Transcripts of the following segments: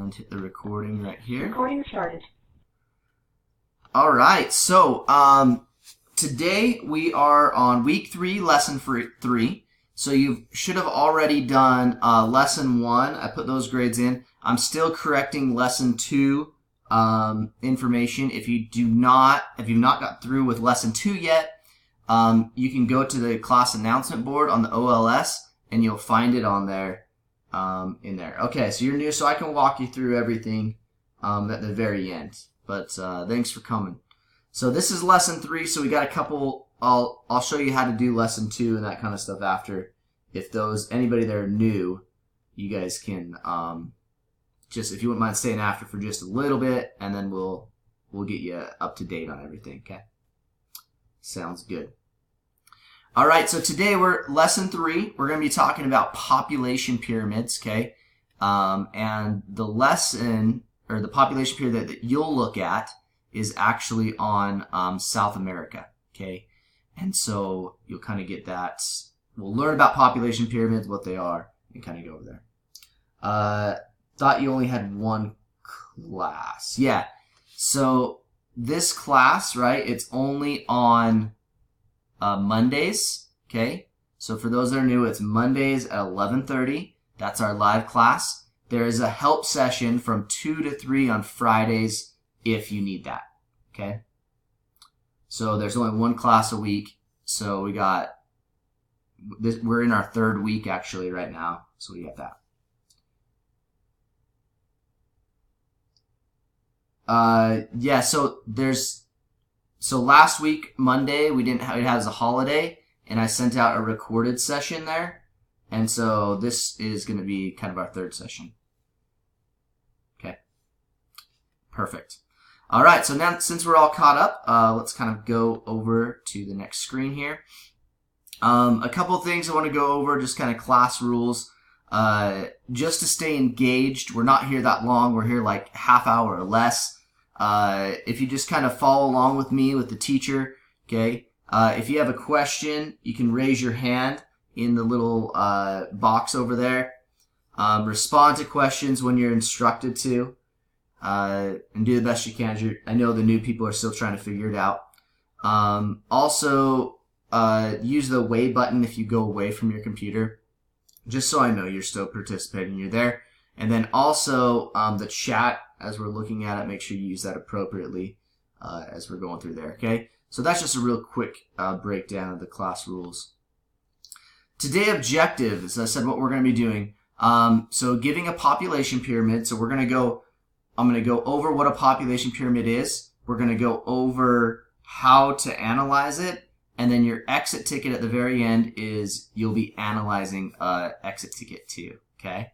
going to hit the recording right here. Recording started. All right, so today we are on week 3, lesson 3. So you should have already done lesson 1. I put those grades in. I'm still correcting lesson 2 information. If you've not got through with lesson 2 yet, you can go to the class announcement board on the OLS and you'll find it on there. In there. Okay, so you're new, so I can walk you through everything at the very end. But thanks for coming. So this is lesson 3, so we got a couple. I'll show you how to do lesson 2 and that kind of stuff after. If anybody that are new, you guys can just, if you wouldn't mind staying after for just a little bit, and then we'll get you up to date on everything. Okay, sounds good. All right, so today we're lesson 3. We're going to be talking about population pyramids, okay? And the lesson, or the population pyramid that you'll look at is actually on South America, okay? And so you'll kind of get that. We'll learn about population pyramids, what they are, and kind of go over there. Thought you only had one class. Yeah, so this class, right, it's only on Mondays, okay? So for those that are new, it's Mondays at 11:30. That's our live class. There is a help session from 2 to 3 on Fridays if you need that, okay? So there's only one class a week. So we got this, we're in our 3rd week actually right now. So we got that. Yeah, so last week, Monday, we didn't have, it has a holiday, and I sent out a recorded session there. And so this is going to be kind of our 3rd session. Okay. Perfect. All right, so now since we're all caught up, let's kind of go over to the next screen here. A couple of things I want to go over, just kind of class rules. Just to stay engaged, we're not here that long. We're here like half hour or less. If you just kind of follow along with me, with the teacher, okay? If you have a question, you can raise your hand in the little box over there. Respond to questions when you're instructed to, and do the best you can. I know the new people are still trying to figure it out. Also, use the away button if you go away from your computer, just so I know you're still participating, you're there. And then also the chat, as we're looking at it, make sure you use that appropriately as we're going through there, okay? So that's just a real quick breakdown of the class rules. Today objective, as I said, what we're going to be doing. So giving a population pyramid, so I'm going to go over what a population pyramid is. We're going to go over how to analyze it. And then your exit ticket at the very end is you'll be analyzing exit ticket 2, okay?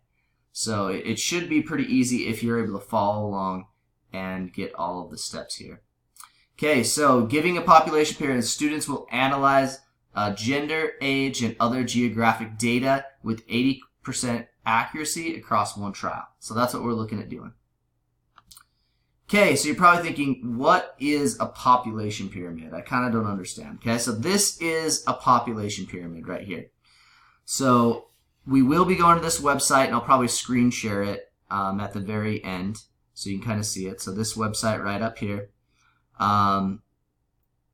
So it should be pretty easy if you're able to follow along and get all of the steps here. Okay, so giving a population pyramid, students will analyze gender, age, and other geographic data with 80% accuracy across one trial. So that's what we're looking at doing. Okay, so you're probably thinking, what is a population pyramid? I kind of don't understand. Okay, so this is a population pyramid right here. So we will be going to this website, and I'll probably screen share it at the very end so you can kind of see it. So this website right up here.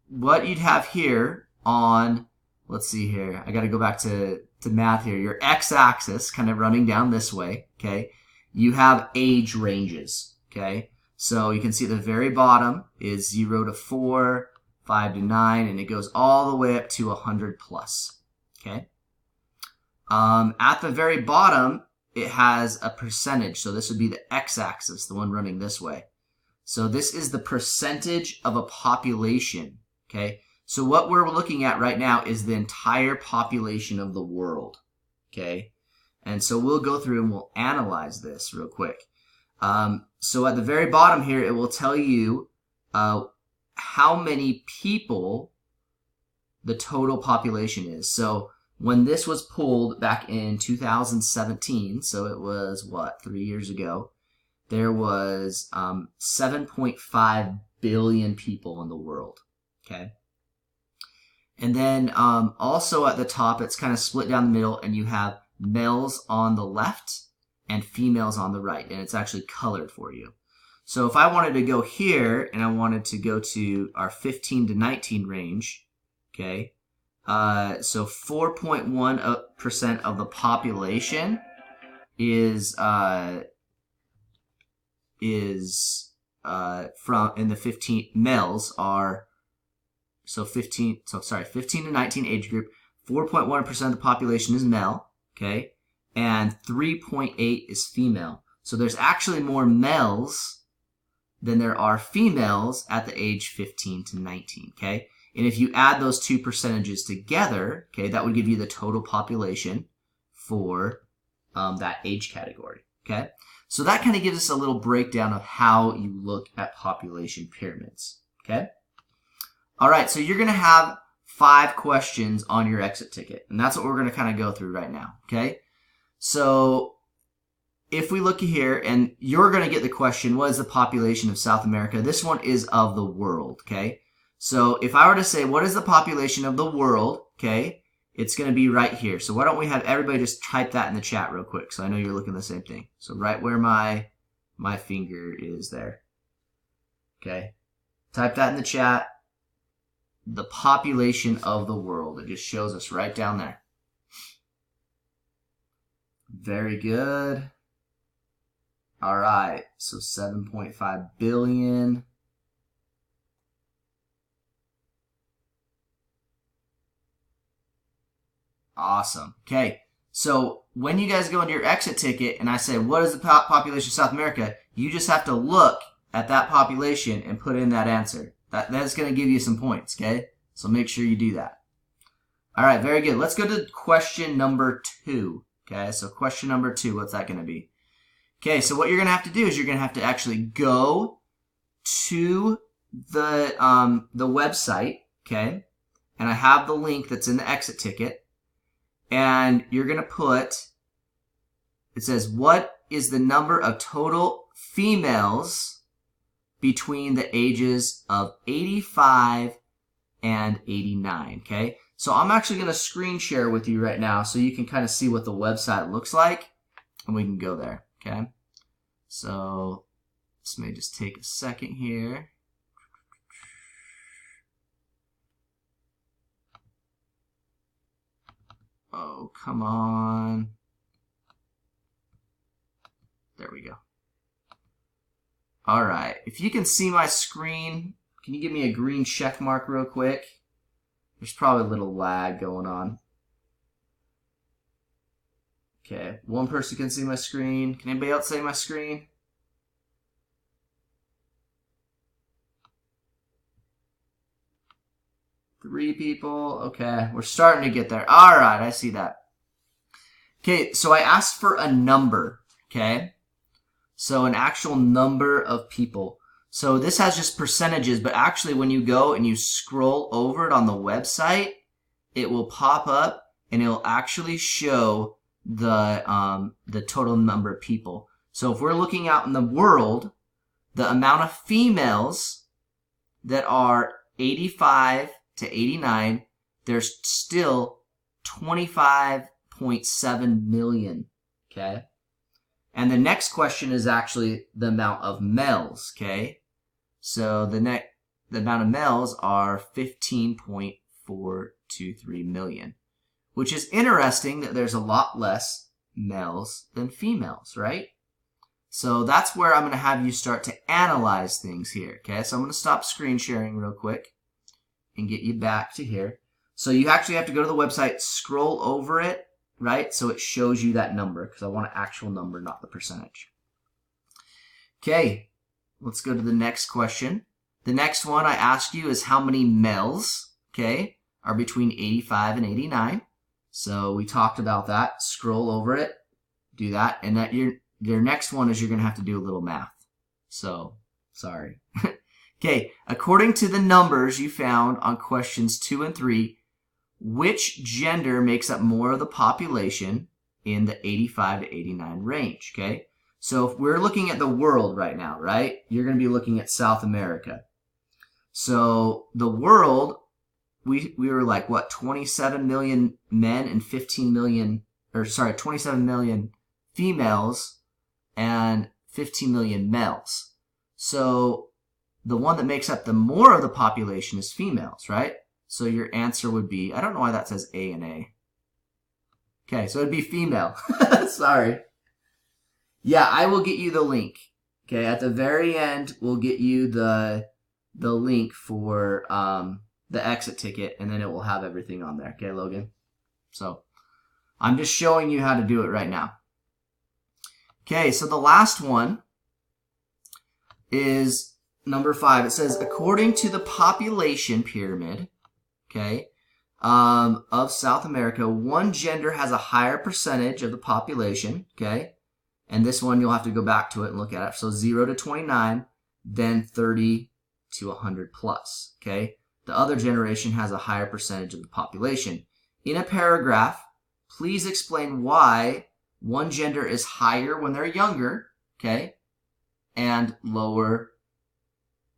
What you'd have here on, let's see here, I got to go back to math here. Your x-axis kind of running down this way, okay? You have age ranges, okay? So you can see at the very bottom is 0 to 4, 5 to 9, and it goes all the way up to 100 plus, okay? At the very bottom, it has a percentage. So this would be the x-axis, the one running this way. So this is the percentage of a population, okay? So what we're looking at right now is the entire population of the world, okay? And so we'll go through and we'll analyze this real quick. So at the very bottom here, it will tell you how many people the total population is. So when this was pulled back in 2017, so it was, what, 3 years ago, there was 7.5 billion people in the world, okay? And then also at the top, it's kind of split down the middle, and you have males on the left and females on the right, and it's actually colored for you. So if I wanted to go here and I wanted to go to our 15 to 19 range, okay, so 4.1% of the population is from in the 15 males are 15 to 19 age group. 4.1% of the population is male, okay, and 3.8 is female. So there's actually more males than there are females at the age 15 to 19, okay? And if you add those two percentages together, okay, that would give you the total population for that age category, okay? So that kind of gives us a little breakdown of how you look at population pyramids, okay? All right, so you're going to have 5 questions on your exit ticket, and that's what we're going to kind of go through right now, okay? So if we look here, and you're going to get the question, what is the population of South America? This one is of the world, okay? So if I were to say, what is the population of the world, okay, it's going to be right here. So why don't we have everybody just type that in the chat real quick, so I know you're looking at the same thing. So right where my finger is there, okay? Type that in the chat. The population of the world. It just shows us right down there. Very good. All right, so 7.5 billion. Awesome. Okay, so when you guys go into your exit ticket and I say, what is the population of South America? You just have to look at that population and put in that answer. That's going to give you some points, okay? So make sure you do that. All right, very good. Let's go to question number 2, okay? So question number 2, what's that going to be? Okay, so what you're going to have to do is you're going to have to actually go to the website, okay? And I have the link that's in the exit ticket. And you're going to put, it says, what is the number of total females between the ages of 85 and 89, okay? So I'm actually going to screen share with you right now so you can kind of see what the website looks like, and we can go there, okay? So this may just take a second here. Oh, come on. There we go. All right, if you can see my screen, can you give me a green check mark real quick? There's probably a little lag going on. Okay, one person can see my screen. Can anybody else see my screen? Three people. Okay, we're starting to get there. All right, I see that. Okay, so I asked for a number, okay? So an actual number of people. So this has just percentages, but actually when you go and you scroll over it on the website, it will pop up and it will actually show the total number of people. So if we're looking out in the world, the amount of females that are 85 to 89, there's still 25.7 million, okay? And the next question is actually the amount of males, okay? So the amount of males are 15.423 million, which is interesting that there's a lot less males than females, right? So that's where I'm going to have you start to analyze things here, okay? So I'm going to stop screen sharing real quick and get you back to here. So you actually have to go to the website, scroll over it, right? So it shows you that number because I want an actual number, not the percentage. Okay, let's go to the next question. The next one I asked you is how many males, okay, are between 85 and 89. So we talked about that. Scroll over it, do that, and that your next one is you're going to have to do a little math. So, sorry. Okay, according to the numbers you found on questions 2 and 3, which gender makes up more of the population in the 85 to 89 range, okay? So if we're looking at the world right now, right, you're going to be looking at South America. So the world, we were like, what, 27 million men and 15 million, or sorry, 27 million females and 15 million males. So the one that makes up the more of the population is females, right? So your answer would be, I don't know why that says A and A. Okay, so it'd be female. Sorry. Yeah, I will get you the link. Okay, at the very end, we'll get you the link for the exit ticket, and then it will have everything on there. Okay, Logan? So I'm just showing you how to do it right now. Okay, so the last one is number 5. It says, according to the population pyramid, okay, of South America, one gender has a higher percentage of the population, okay? And this one, you'll have to go back to it and look at it. So 0 to 29, then 30 to 100 plus, okay? The other generation has a higher percentage of the population. In a paragraph, please explain why one gender is higher when they're younger, okay? And lower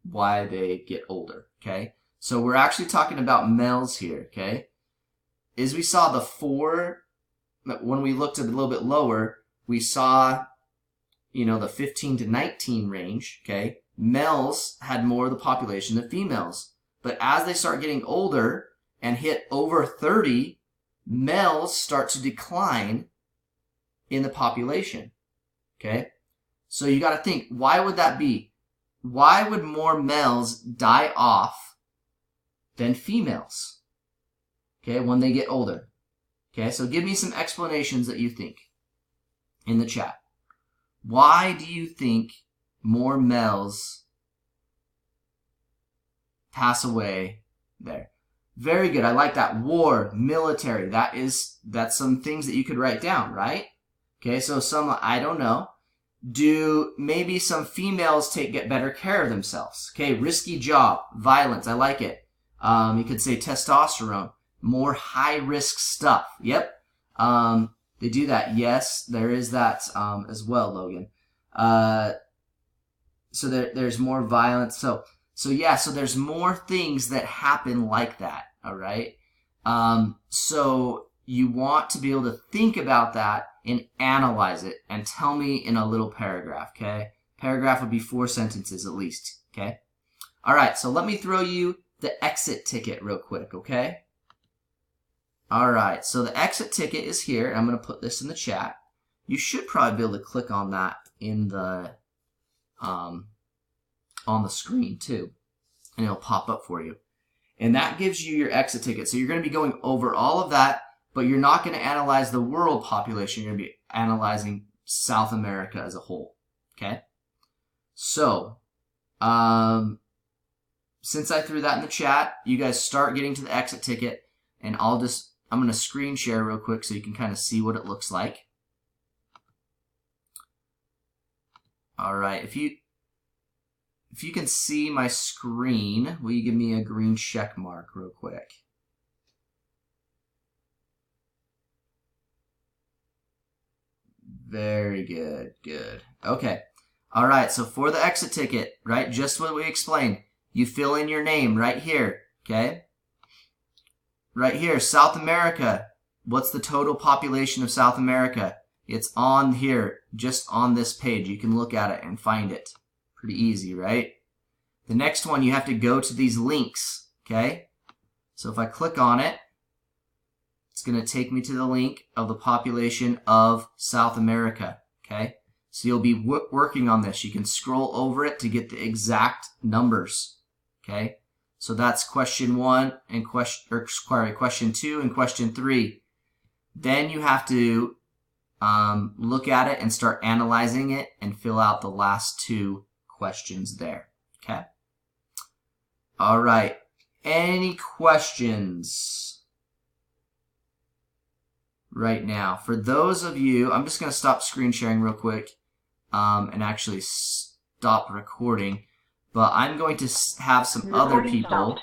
why they get older, okay? So we're actually talking about males here, okay? As we saw the 4, when we looked at a little bit lower, we saw, you know, the 15 to 19 range, okay? Males had more of the population than females. But as they start getting older and hit over 30, males start to decline in the population, okay? So you got to think, why would that be? Why would more males die off than females, okay, when they get older? Okay, so give me some explanations that you think in the chat. Why do you think more males pass away there? Very good. I like that. War, military. That's some things that you could write down, right? Okay, so some, I don't know. Do maybe some females get better care of themselves? Okay, risky job, violence. I like it. You could say testosterone, more high-risk stuff. Yep. They do that. Yes, there is that as well, Logan. So there's more violence. So yeah, so there's more things that happen like that, all right? So you want to be able to think about that and analyze it and tell me in a little paragraph, okay? Paragraph would be 4 sentences at least, okay? All right, so let me throw you the exit ticket real quick, okay? All right, so the exit ticket is here. I'm going to put this in the chat. You should probably be able to click on that in the on the screen too, and it'll pop up for you. And that gives you your exit ticket. So you're going to be going over all of that, but you're not going to analyze the world population. You're going to be analyzing South America as a whole, okay? So, since I threw that in the chat, you guys start getting to the exit ticket, and I'm going to screen share real quick so you can kind of see what it looks like. All right, if you can see my screen, will you give me a green check mark real quick? Very good, good. Okay. All right, so for the exit ticket, right, just what we explained, you fill in your name right here, okay? Right here, South America. What's the total population of South America? It's on here, just on this page. You can look at it and find it. Pretty easy, right? The next one, you have to go to these links, okay? So if I click on it, it's going to take me to the link of the population of South America, okay? So you'll be working on this. You can scroll over it to get the exact numbers, okay? So that's question 1 and question 2 and question 3. Then you have to look at it and start analyzing it and fill out the last 2 questions there, okay? All right. Any questions right now? For those of you, I'm just going to stop screen sharing real quick and actually stop recording. But I'm going to have some other people